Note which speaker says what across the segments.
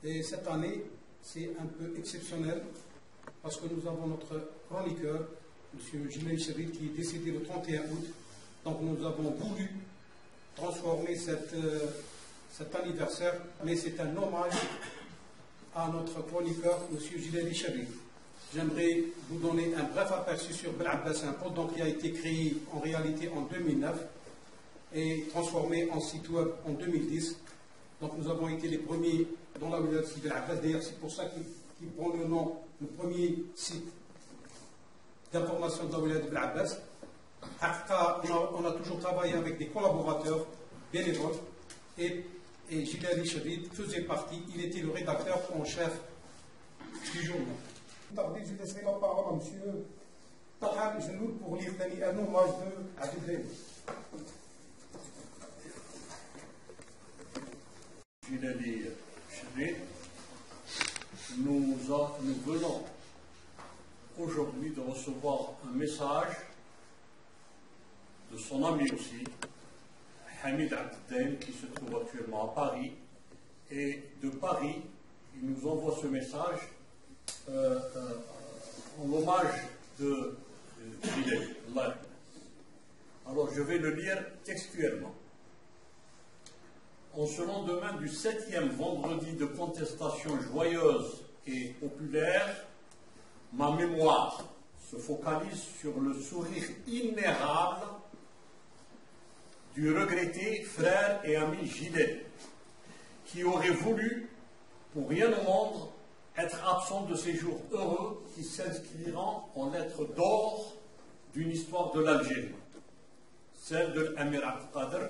Speaker 1: Et cette année, c'est un peu exceptionnel parce que nous avons notre chroniqueur, M. Gilles Chérif, qui est décédé le 31 août. Donc nous avons voulu transformer cet anniversaire, mais c'est un hommage à notre chroniqueur, M. Gilles Chérif. J'aimerais vous donner un bref aperçu sur Bel-Abbas Info, donc qui a été créé en réalité en 2009 et transformé en site web en 2010. Donc nous avons été les premiers dans la wilaya de Bel-Abbas. D'ailleurs, c'est pour ça qu'il prend le nom, le premier site d'information de la wilaya de Bel-Abbas. On a toujours travaillé avec des collaborateurs bénévoles et Gilles Ali Chérif faisait partie, il était le rédacteur en chef du journal. Je laisserai la parole à M. Tahar Genoul pour lire un hommage de Abdelrahim.
Speaker 2: Gilles Ali Chérif, nous venons aujourd'hui de recevoir un message de son ami aussi, Hamid Abdelrahim, qui se trouve actuellement à Paris. Et de Paris, il nous envoie ce message en hommage de Gilles. Alors je vais le lire textuellement. En ce lendemain du 7e vendredi de contestation joyeuse et populaire, ma mémoire se focalise sur le sourire inérable du regretté frère et ami Gilles, qui aurait voulu, pour rien au monde, être absent de ces jours heureux qui s'inscriront en lettres d'or d'une histoire de l'Algérie, celle de l'Amir Abdelkader,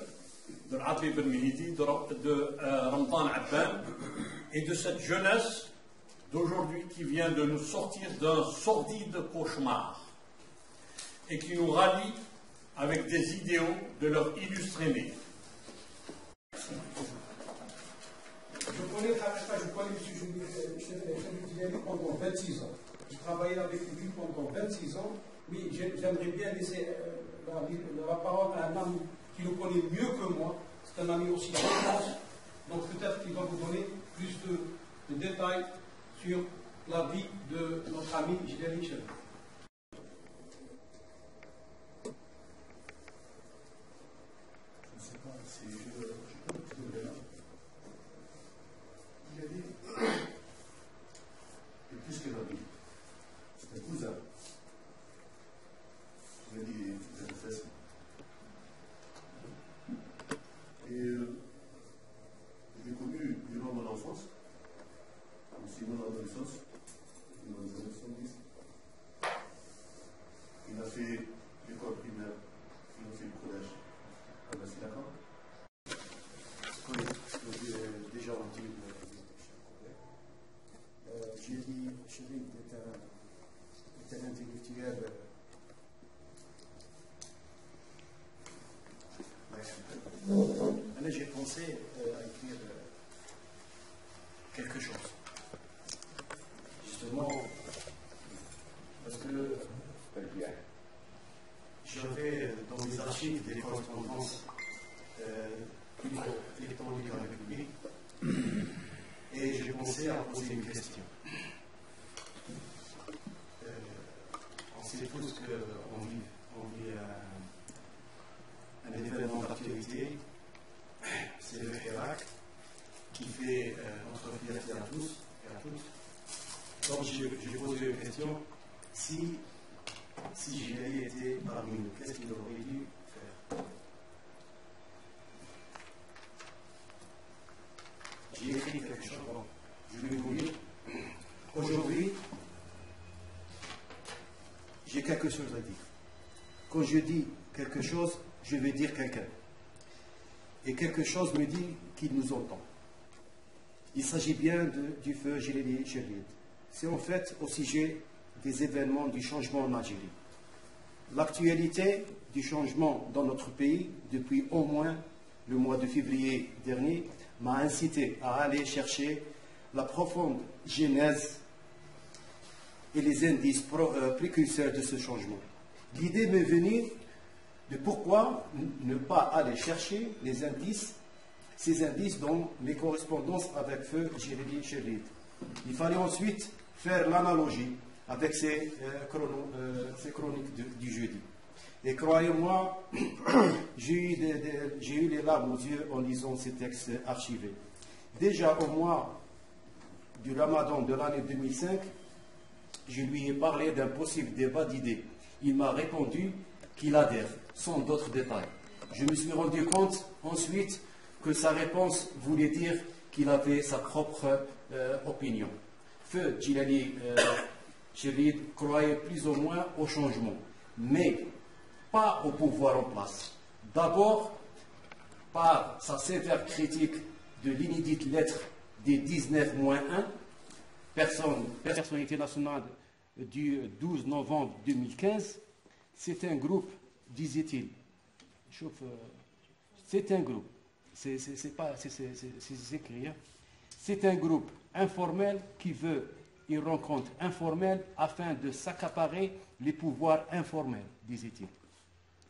Speaker 2: de l'Adli Ben Mehidi, de Ramadan Abban, et de cette jeunesse d'aujourd'hui qui vient de nous sortir d'un sordide cauchemar et qui nous rallie avec des idéaux de leur illustre aîné.
Speaker 1: Je connais M. Chérif pendant 26 ans. J'ai travaillé avec lui pendant 26 ans. Oui, j'aimerais bien laisser la parole à un ami qui le connaît mieux que moi. C'est un ami aussi d'enfance. Donc peut-être qu'il va vous donner plus de détails sur la vie de notre ami Gilles Ali Chérif.
Speaker 3: Je ne sais pas si je peux le trouver là. Il a dit, et plus que la vie, c'est un cousin. Je l'ai dit, vous avez fait ça. Et je l'ai connu durant mon enfance, aussi mon adolescence, dans les années 70. Il a fait l'école primaire, il a fait le collège à la Silaka. Déjà on dit Gilles Chérif est un intellectuel j'ai pensé à écrire quelque chose. Justement, parce que j'avais dans les archives des correspondances électroniques avec lui et j'ai pensé à poser une question. On sait tous qu'on vit un événement d'actualité, c'est le Hirak qui fait notre fierté à tous et à toutes. Donc j'ai posé une question, si Gilles était parmi nous, qu'est-ce qu'il aurait dû faire? J'ai écrit quelque chose, bon, je vais vous lire. Aujourd'hui, j'ai quelque chose à dire. Quand je dis quelque chose, je vais dire quelqu'un. Et quelque chose me dit qu'il nous entend. Il s'agit bien du feu Gilles Ali Chérif. C'est en fait au sujet des événements du changement en Algérie. L'actualité du changement dans notre pays, depuis au moins le mois de février dernier, m'a incité à aller chercher la profonde genèse et les indices précurseurs de ce changement. L'idée m'est venue de pourquoi ne pas aller chercher les indices ces indices dans mes correspondances avec feu Djilali Cherif. Il fallait ensuite faire l'analogie avec ces chroniques du jeudi. Et croyez-moi, j'ai eu les larmes aux yeux en lisant ces textes archivés. Déjà au mois du Ramadan de l'année 2005, je lui ai parlé d'un possible débat d'idées. Il m'a répondu qu'il adhère, sans d'autres détails. Je me suis rendu compte ensuite que sa réponse voulait dire qu'il avait sa propre opinion. Feu Djilali Cherif croyait plus ou moins au changement, mais pas au pouvoir en place. D'abord, par sa sévère critique de l'inédite lettre des 19-1, personnalité nationale du 12 novembre 2015, c'est un groupe, disait-il, c'est un groupe, c'est écrit, hein. C'est un groupe informel qui veut une rencontre informelle afin de s'accaparer les pouvoirs informels, disait-il.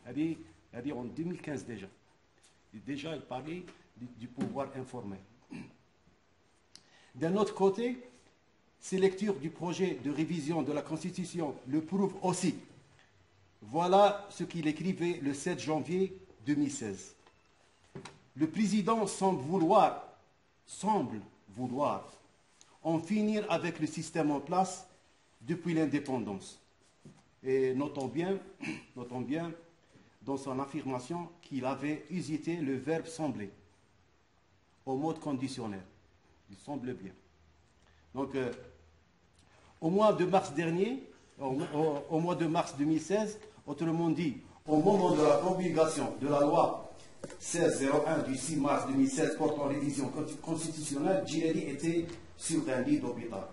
Speaker 3: C'est-à-dire en 2015 déjà. Déjà, il parlait du pouvoir informel. D'un autre côté, ces lectures du projet de révision de la Constitution le prouvent aussi. Voilà ce qu'il écrivait le 7 janvier 2016. Le président semble vouloir en finir avec le système en place depuis l'indépendance. Et notons bien dans son affirmation qu'il avait usité le verbe sembler au mode conditionnel. Il semble bien. Donc, au mois de mars dernier, au mois de mars 2016, autrement dit, au moment de la promulgation de la loi 1601 du 6 mars 2016 portant révision constitutionnelle, Djilali était sur un lit d'hôpital.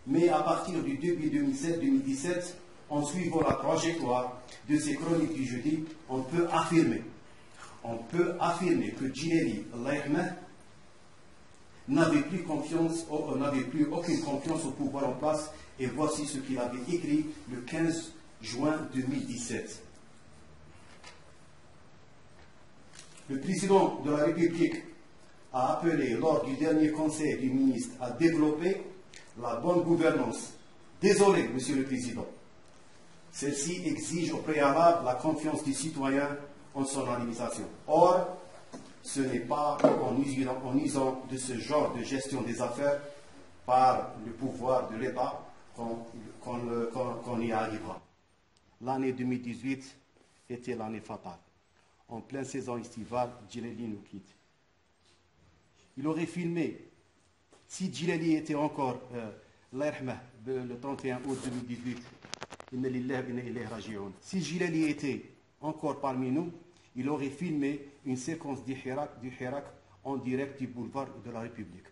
Speaker 3: Mais à partir du début 2017, en suivant la trajectoire de ces chroniques du jeudi, on peut affirmer que Djilali, n'avait plus aucune confiance au pouvoir en place, et voici ce qu'il avait écrit le 15 juin 2017. Le président de la République a appelé lors du dernier conseil des ministres à développer la bonne gouvernance. Désolé, Monsieur le Président, celle-ci exige au préalable la confiance du citoyen en son administration. Or, ce n'est pas en usant de ce genre de gestion des affaires par le pouvoir de l'État qu'on y arrivera. L'année 2018 était l'année fatale. En pleine saison estivale, Djilali nous quitte. Il aurait filmé, si Djilali était encore le 31 août 2018, si Djilali était encore parmi nous, il aurait filmé une séquence du Hirak en direct du boulevard de la République.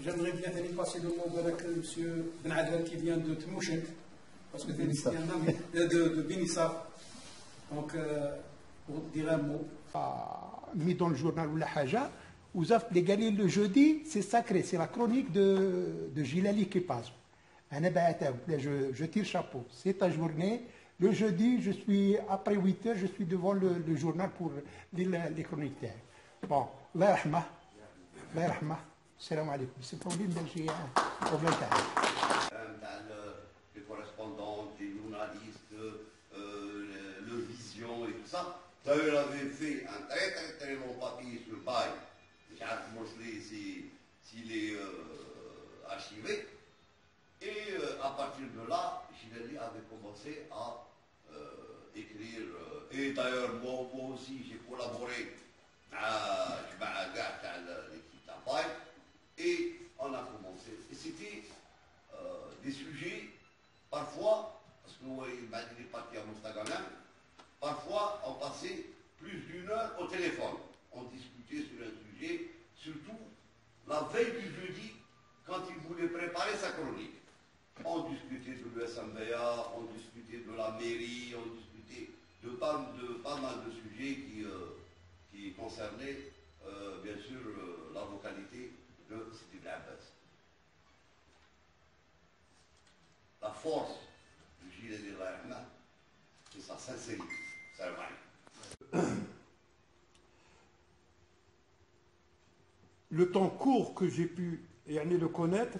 Speaker 1: J'aimerais bien passer le mot avec M. Ben Adel qui vient de Tmouchen, parce que c'est un ami de Binissa. Donc, pour dire un mot.
Speaker 4: Mis dans le journal ou la Haja, vous avez gagné le jeudi, c'est sacré, c'est la chronique de Djilali qui passe. Je tire chapeau, c'est ta journée. Le jeudi, je suis, après 8 heures, je suis devant le journal pour lire les chroniques. Bon, Allah rahma, salam alaikum. C'est le problème d'Algérie.
Speaker 5: Les correspondants, les journalistes, le vision et tout ça. D'ailleurs, avait fait un très long papier sur Baye. Je ne sais pas s'il est archivé. Et à partir de là, Djilali avait commencé à écrire. Et d'ailleurs, moi aussi, j'ai collaboré à l'équipe d'Abaye. Et on a commencé. Et c'était des sujets, parfois, parce que moi, il est parti à Moustaganem, parfois on passait plus d'une heure au téléphone. On discutait sur un sujet, surtout la veille du jeudi, quand il voulait préparer sa chronique. On discutait de l'USMBA, on discutait de la mairie, on discutait de pas mal de sujets qui concernaient bien sûr la localité de Sidi Bel Abbas. La force de Djilali, c'est sa sincérité. Salam alaikum.
Speaker 6: le temps court que j'ai pu le connaître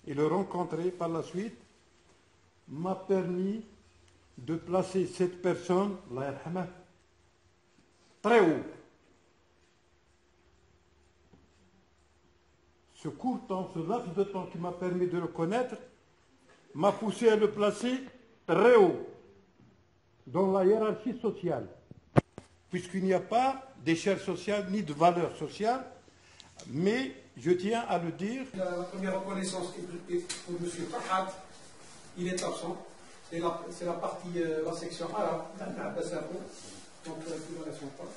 Speaker 6: et le rencontrer par la suite m'a permis de placer cette personne, Allah yarhamah, très haut. Ce court temps, ce laps de temps qui m'a permis de le connaître, m'a poussé à le placer très haut dans la hiérarchie sociale, puisqu'il n'y a pas d'échelle sociale ni de valeur sociale, mais je tiens à le dire.
Speaker 1: La première reconnaissance est pour M. Farhat, il est absent. C'est la partie, la section arabe, donc il ne répond pas.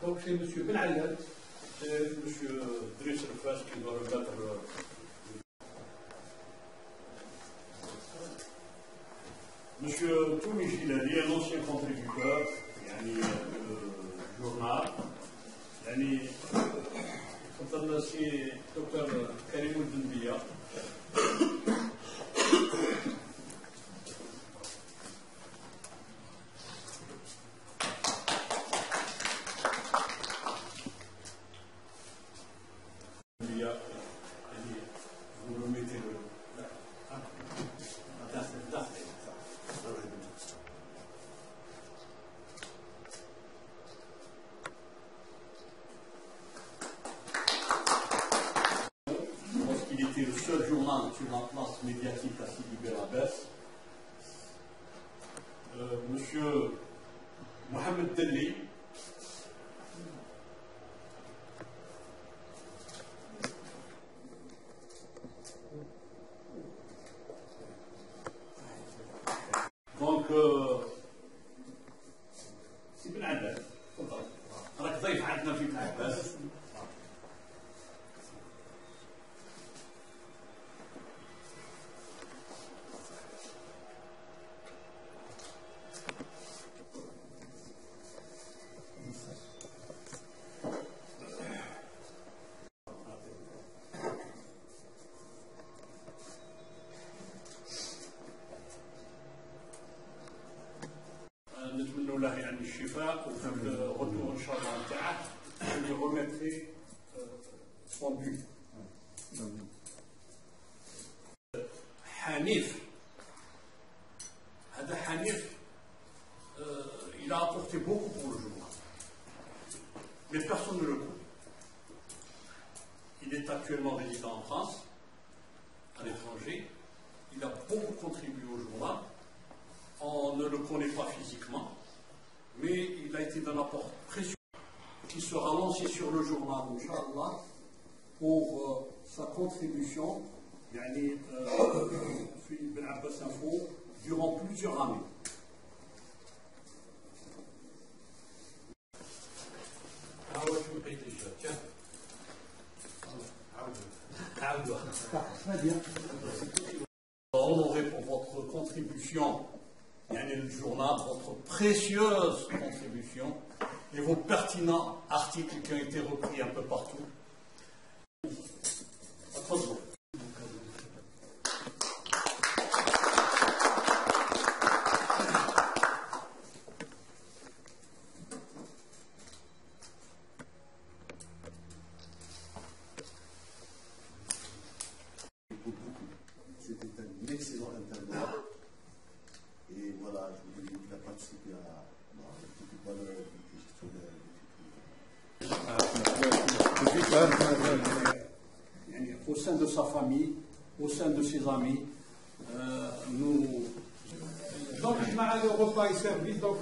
Speaker 1: Donc c'est M. Ben Allad.
Speaker 2: C'est M. Driss Rfas qui doit remettre M. Toumi Gilali, un ancien contributeur, du journal. تفضل سي دكتور كريم الدنبية. Vous le mettez Lorsqu'il était le seul journal sur la place médiatique à Sidi Belabès, M. Mohamed Delli, donc سي بن عباس تفضل راك ضيف عندنا في بن عباس. نتمنى له يعني الشفاء وفي الرتور ان شاء الله نتاعه اللي remettrai son but. حنيف هذا حنيف il a apporté beaucoup pour le journal, mais personne ne le connaît. Il est actuellement résident en France, à l'étranger. Il a beaucoup contribué au journal. On ne le connaît pas physiquement, mais il a été d'un apport précieux qui sera lancé sur le journal, Inch'Allah, pour sa contribution, Ben Abbas Info, durant plusieurs années. Honoré pour votre contribution, le journal, votre précieuse contribution et vos pertinents articles qui ont été repris un peu partout.
Speaker 3: C'était un excellent intervenant. Et voilà, je voulais dire qu'il a participé à toute valeur
Speaker 2: Au sein de sa famille, au sein de ses amis, nous.
Speaker 1: Donc, le repas est servi. Donc,